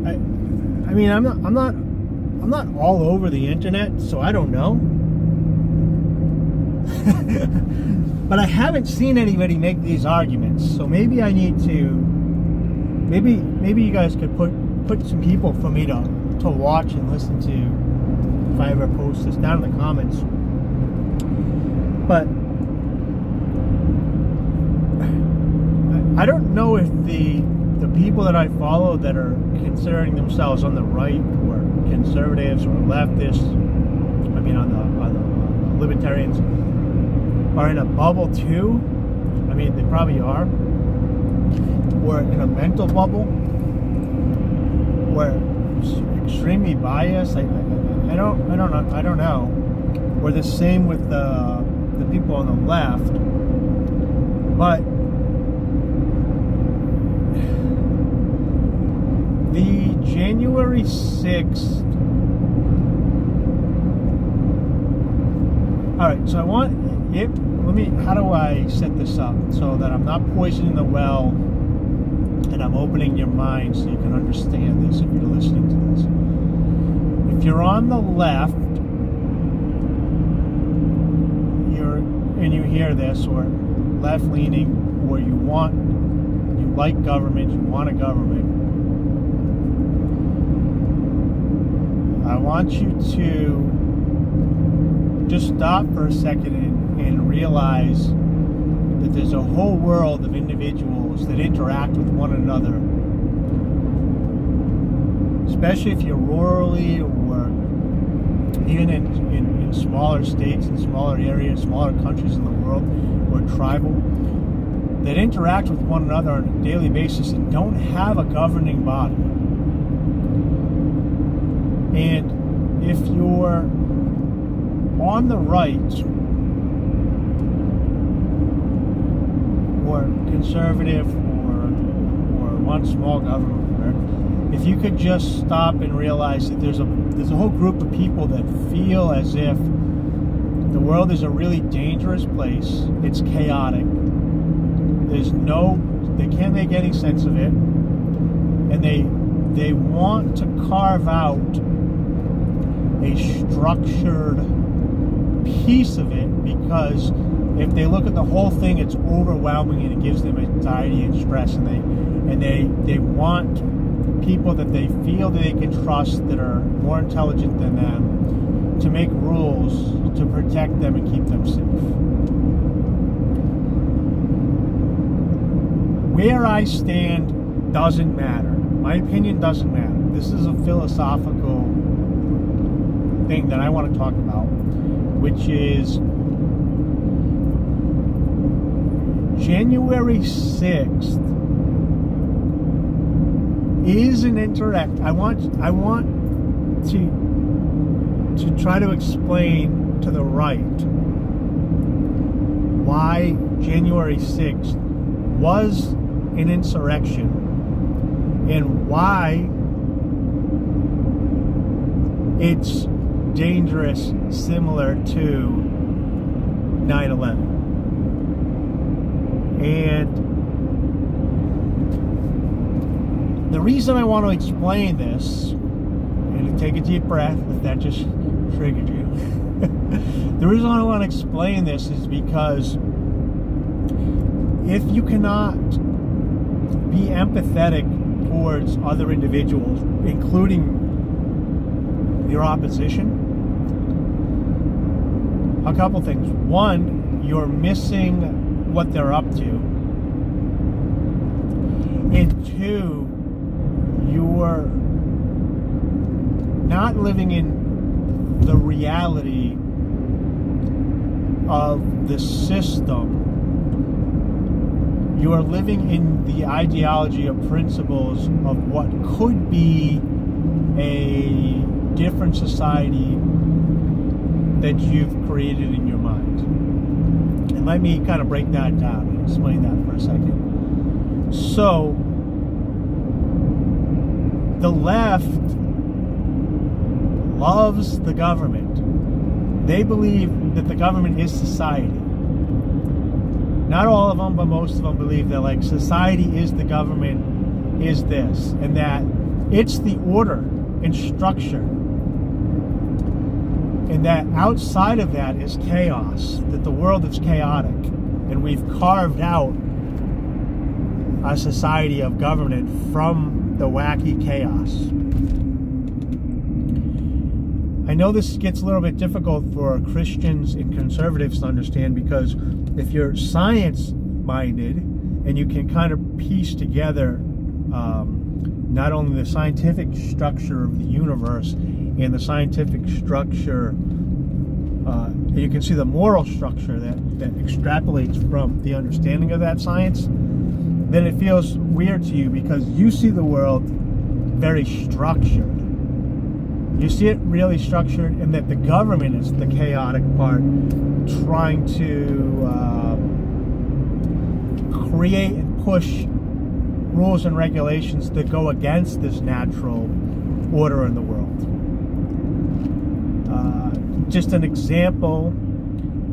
I mean, I'm not all over the internet, so I don't know. But I haven't seen anybody make these arguments, so maybe I need to. Maybe you guys could put some people for me to watch and listen to if I ever post this down in the comments. But I don't know if the people that I follow that are considering themselves on the right or conservatives or leftists, I mean on the libertarians, are in a bubble too. I mean, they probably are. Or in a mental bubble where it's extremely biased. I don't know. Or the same with the people on the left. But the January 6th. Alright, so I want it. How do I set this up so that I'm not poisoning the well and I'm opening your mind so you can understand this if you're listening to this? If you're on the left, and you hear this, or left-leaning, or you like government, you want a government, I want you to just stop for a second and realize that there's a whole world of individuals that interact with one another, especially if you're rurally or even in smaller states, in smaller areas, smaller countries in the world, or tribal, that interact with one another on a daily basis and don't have a governing body. And if you're on the right or conservative or want small government, if you could just stop and realize that there's a whole group of people that feel as if the world is a really dangerous place. It's chaotic. They can't make any sense of it, and they want to carve out a structured piece of it, because if they look at the whole thing, it's overwhelming and it gives them anxiety and stress, and they want people that they feel that they can trust, that are more intelligent than them, to make rules to protect them and keep them safe. Where I stand doesn't matter. My opinion doesn't matter. This is a philosophical thing that I want to talk about, which is January 6th is an interact. I want to try to explain to the right why January 6th was an insurrection and why it's dangerous, similar to 9/11. And the reason I want to explain this, and take a deep breath if that just triggered you. The reason I want to explain this is because if you cannot be empathetic towards other individuals, including your opposition, a couple things. One, you're missing what they're up to. And two, you're not living in the reality of the system. You are living in the ideology of principles of what could be a different society that you've created in your mind. And let me kind of break that down and explain that for a second. So, the left loves the government. They believe that the government is society. Not all of them, but most of them believe that, like, society is the government, is this, and that It's the order and structure. And that outside of that is chaos, that the world is chaotic. And we've carved out a society of government from the wacky chaos. I know this gets a little bit difficult for Christians and conservatives to understand, because if you're science-minded and you can kind of piece together not only the scientific structure of the universe and the scientific structure, and you can see the moral structure that extrapolates from the understanding of that science, then it feels weird to you because you see the world very structured. You see it really structured, and that the government is the chaotic part, trying to create and push rules and regulations that go against this natural order in the world. Just an example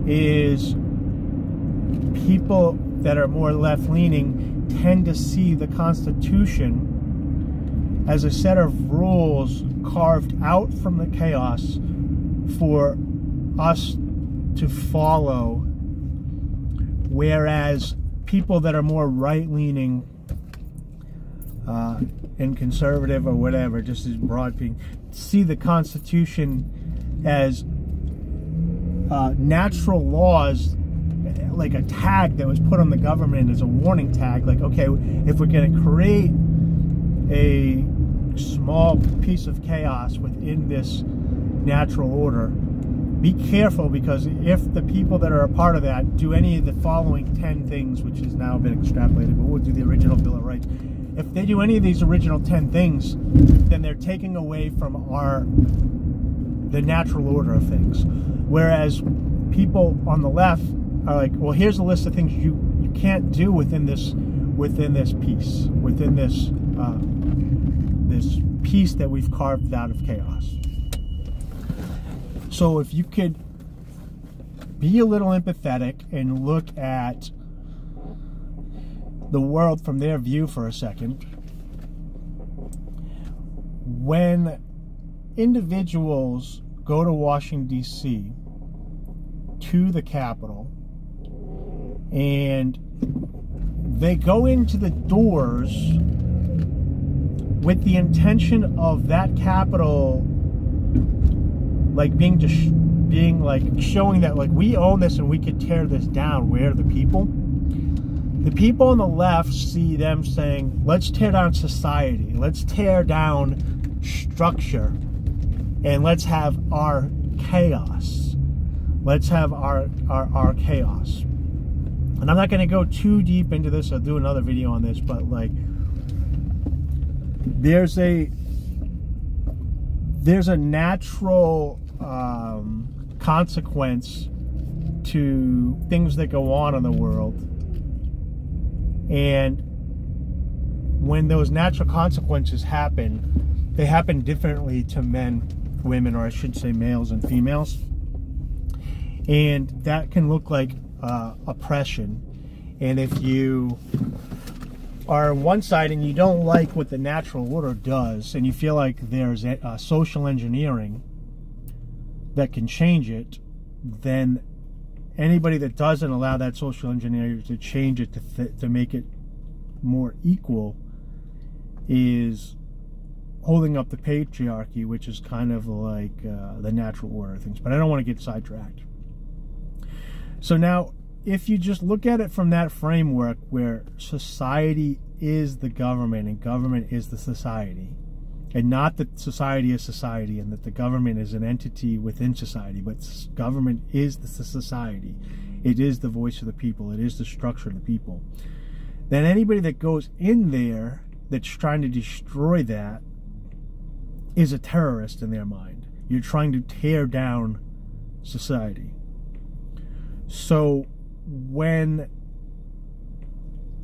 is people that are more left-leaning tend to see the Constitution as a set of rules carved out from the chaos for us to follow, whereas people that are more right-leaning and conservative or whatever, just as broad being, see the Constitution as natural laws, like a tag that was put on the government as a warning tag, like, okay, if we're going to create a small piece of chaos within this natural order, be careful, because if the people that are a part of that do any of the following 10 things, which has now been extrapolated, but we'll do the original Bill of Rights. If they do any of these original 10 things, then they're taking away from the natural order of things. Whereas people on the left are like, well, here's a list of things you can't do within this piece, within this this piece that we've carved out of chaos. So if you could be a little empathetic and look at the world from their view for a second, when individuals go to Washington, D.C., to the Capitol, and they go into the doors with the intention of that Capitol, like being like showing that, like, we own this and we could tear this down. We're the people. The people on the left see them saying, let's tear down society, let's tear down structure, and let's have our chaos. Let's have our chaos. And I'm not going to go too deep into this. I'll do another video on this, but like, there's a natural consequence to things that go on in the world, and when those natural consequences happen, they happen differently to men, women, or I should say males and females, and that can look like oppression. And if you are on one side and you don't like what the natural order does, and you feel like there's a social engineering that can change it, then anybody that doesn't allow that social engineering to change it to make it more equal is holding up the patriarchy, which is kind of like the natural order of things. But I don't want to get sidetracked. So now, if you just look at it from that framework where society is the government and government is the society, and not that society is society and that the government is an entity within society, but government is the society. It is the voice of the people. It is the structure of the people. Then anybody that goes in there that's trying to destroy that is a terrorist in their mind. You're trying to tear down society. So when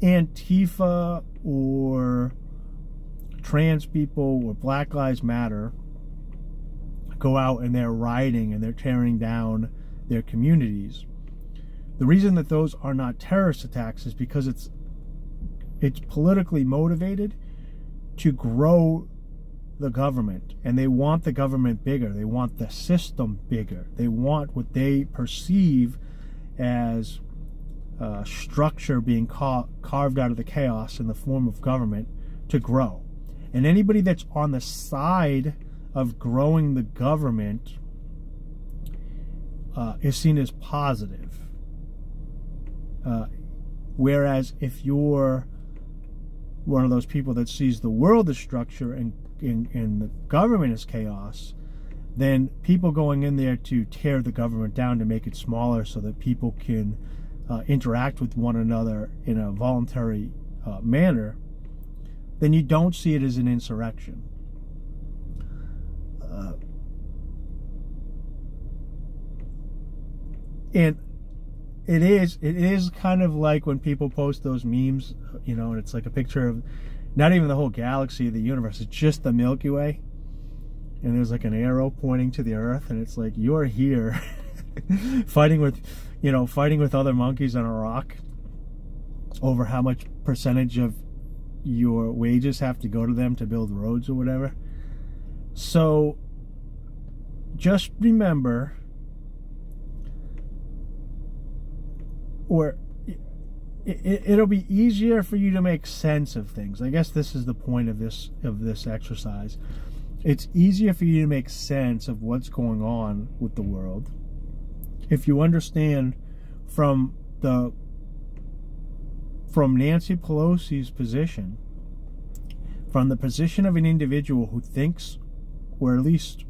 Antifa or trans people or Black Lives Matter go out and they're rioting and they're tearing down their communities, the reason that those are not terrorist attacks is because it's politically motivated to grow the government, and they want the government bigger. They want the system bigger. They want what they perceive as structure being carved out of the chaos in the form of government to grow. And anybody that's on the side of growing the government is seen as positive. Whereas if you're one of those people that sees the world as structure and the government as chaos, then people going in there to tear the government down to make it smaller so that people can interact with one another in a voluntary manner, then you don't see it as an insurrection. And it is kind of like when people post those memes, you know, and it's like a picture of not even the whole galaxy of the universe, it's just the Milky Way, and there's like an arrow pointing to the Earth, and it's like, you're here fighting with other monkeys on a rock over how much percentage of your wages have to go to them to build roads or whatever. So just remember, or it'll be easier for you to make sense of things. I guess this is the point of this exercise. It's easier for you to make sense of what's going on with the world if you understand from Nancy Pelosi's position, from the position of an individual who thinks, or at least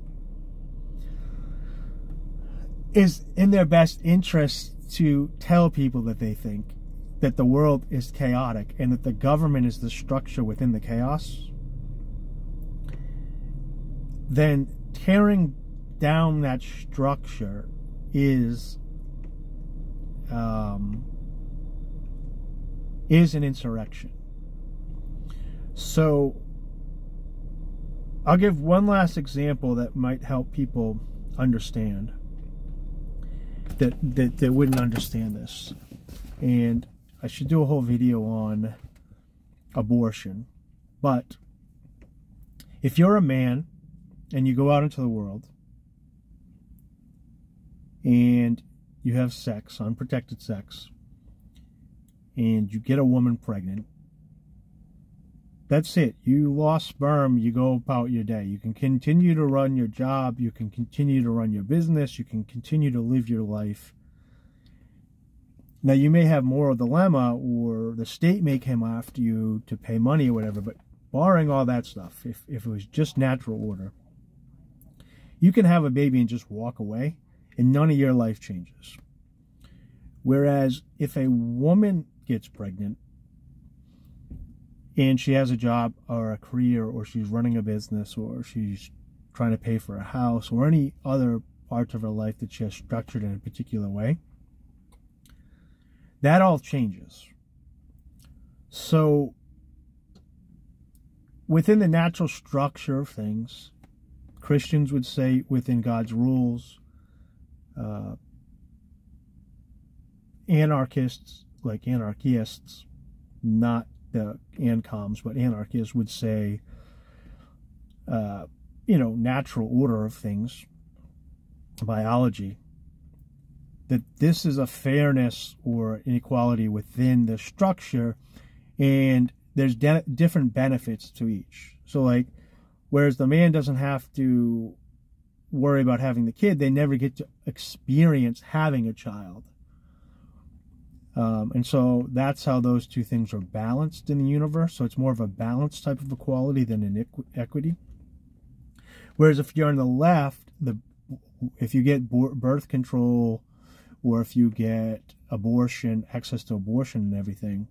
is in their best interest to tell people that they think that the world is chaotic and that the government is the structure within the chaos, then tearing down that structure is an insurrection. So I'll give one last example that might help people understand that wouldn't understand this. And I should do a whole video on abortion. But if you're a man and you go out into the world and you have sex, unprotected sex, and you get a woman pregnant, that's it. You lost sperm, you go about your day. You can continue to run your job, you can continue to run your business, you can continue to live your life. Now, you may have moral dilemma, or the state may come after you to pay money or whatever, but barring all that stuff, if it was just natural order, you can have a baby and just walk away, and none of your life changes. Whereas if a woman gets pregnant, and she has a job or a career, or she's running a business, or she's trying to pay for a house, or any other parts of her life that she has structured in a particular way, that all changes. So within the natural structure of things, Christians would say within God's rules, anarchists, like anarchists, not the ancoms, but anarchists would say, natural order of things, biology, that this is a fairness or inequality within the structure, and there's different benefits to each. So, like, whereas the man doesn't have to worry about having the kid, they never get to experience having a child. And so that's how those two things are balanced in the universe. So it's more of a balanced type of equality than an equity. Whereas if you're on the left, if you get birth control, or if you get abortion, access to abortion and everything,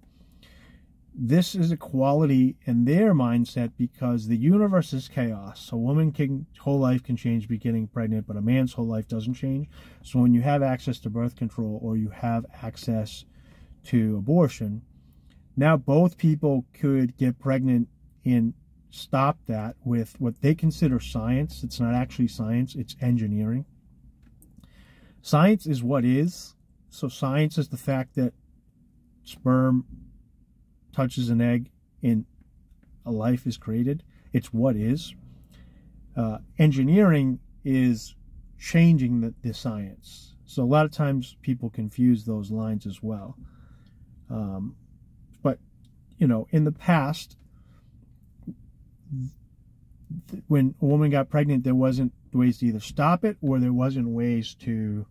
this is equality in their mindset because the universe is chaos. A woman's whole life can change by getting pregnant, but a man's whole life doesn't change. So when you have access to birth control, or you have access to abortion, now both people could get pregnant and stop that with what they consider science. It's not actually science, it's engineering. Science is what is. So science is the fact that sperm touches an egg and a life is created. It's what is. engineering is changing the science. So a lot of times people confuse those lines as well. But, you know, in the past, when a woman got pregnant, there wasn't ways to either stop it, or there wasn't ways to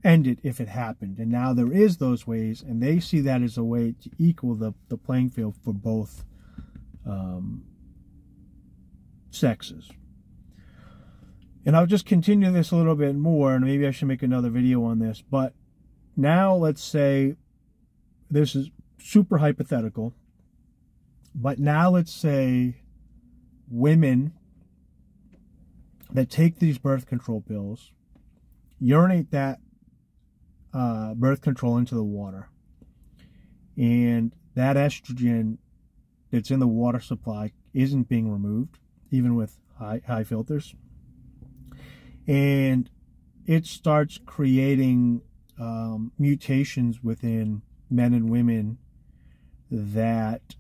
end it if it happened. And now there is those ways, and they see that as a way to equal the playing field for both sexes. And I'll just continue this a little bit more, and maybe I should make another video on this. But now let's say, this is super hypothetical, but now let's say women that take these birth control pills urinate that birth control into the water, and that estrogen that's in the water supply isn't being removed, even with high filters, and it starts creating mutations within men and women that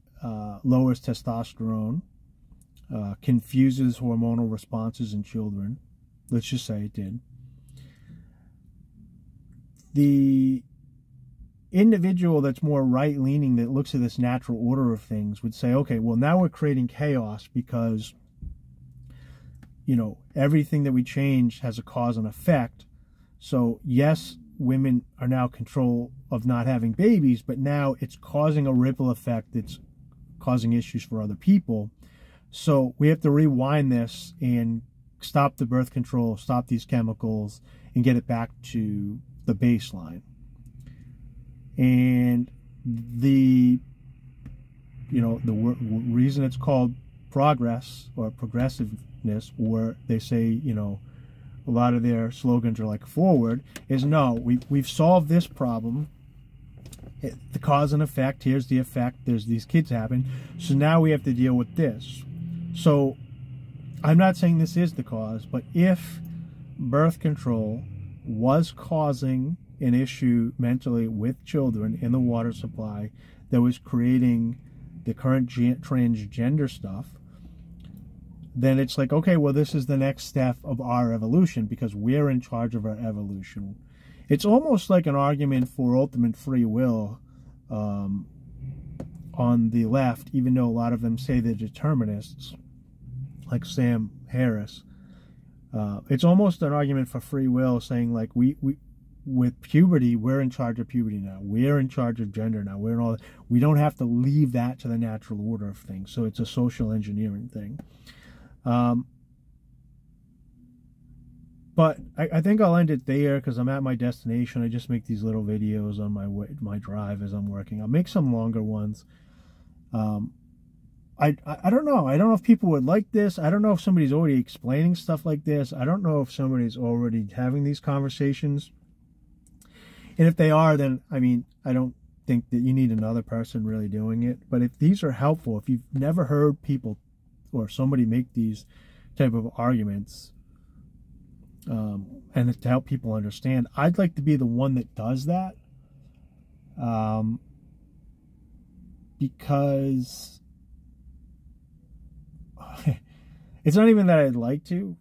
lowers testosterone, confuses hormonal responses in children. Let's just say it did. The individual that's more right-leaning, that looks at this natural order of things, would say, okay, well, now we're creating chaos because, you know, everything that we change has a cause and effect. So yes, women are now in control of not having babies, but now it's causing a ripple effect that's causing issues for other people. So we have to rewind this and stop the birth control, stop these chemicals, and get it back to the baseline. And the reason it's called progress or progressiveness, or they say, you know, a lot of their slogans are like forward, is no, we've solved this problem. The cause and effect, here's the effect, there's these kids happen, so now we have to deal with this. So I'm not saying this is the cause, but if birth control was causing an issue mentally with children in the water supply that was creating the current transgender stuff, then it's like, okay, well, this is the next step of our evolution because we're in charge of our evolution. It's almost like an argument for ultimate free will on the left, even though a lot of them say they're determinists, like Sam Harris. It's almost an argument for free will, saying like we with puberty, we're in charge of puberty now. We're in charge of gender now. We're in all. We don't have to leave that to the natural order of things. So it's a social engineering thing. But I think I'll end it there because I'm at my destination. I just make these little videos on my drive as I'm working. I'll make some longer ones. I don't know. I don't know if people would like this. I don't know if somebody's already explaining stuff like this. I don't know if somebody's already having these conversations. And if they are, then, I mean, I don't think that you need another person really doing it. But if these are helpful, if you've never heard people or somebody make these type of arguments, and to help people understand, I'd like to be the one that does that. Because it's not even that I'd like to.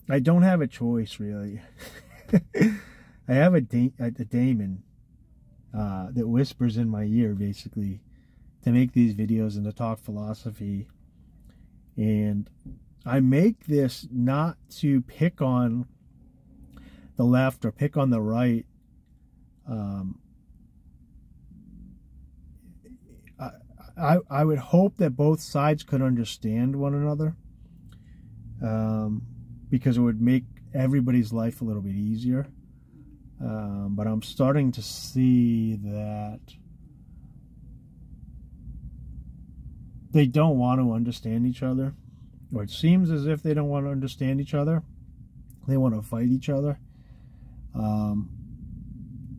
I don't have a choice, really. I have a daemon that whispers in my ear, basically, to make these videos and to talk philosophy. And I make this not to pick on the left or pick on the right. I would hope that both sides could understand one another, because it would make everybody's life a little bit easier. But I'm starting to see that they don't want to understand each other, or it seems as if they don't want to understand each other. They want to fight each other. And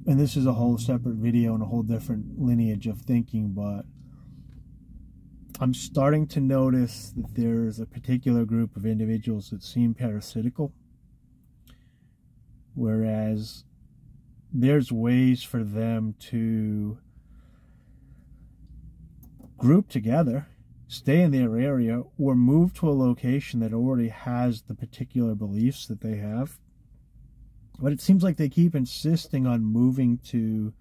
this is a whole separate video and a whole different lineage of thinking, but I'm starting to notice that there's a particular group of individuals that seem parasitical, whereas there's ways for them to group together stay in their area or move to a location that already has the particular beliefs that they have. But it seems like they keep insisting on moving to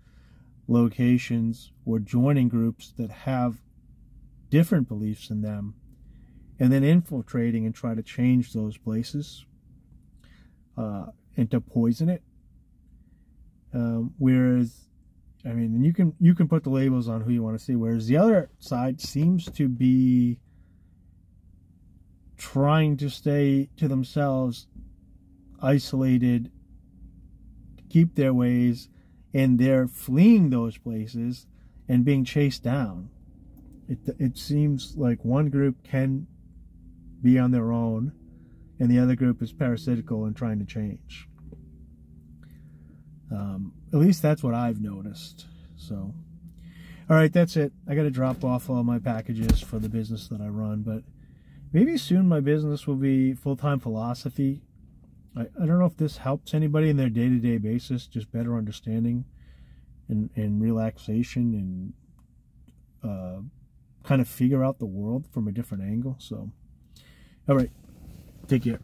locations or joining groups that have different beliefs in them, and then infiltrating and try to change those places and to poison it. Whereas, I mean, you can put the labels on who you want to see. Whereas the other side seems to be trying to stay to themselves, isolated, keep their ways, and they're fleeing those places and being chased down. It seems like one group can be on their own, and the other group is parasitical and trying to change. At least that's what I've noticed. So, all right, that's it. I got to drop off all my packages for the business that I run, but maybe soon my business will be full-time philosophy. I don't know if this helps anybody in their day-to-day basis, just better understanding and relaxation and kind of figure out the world from a different angle. So, all right, take care.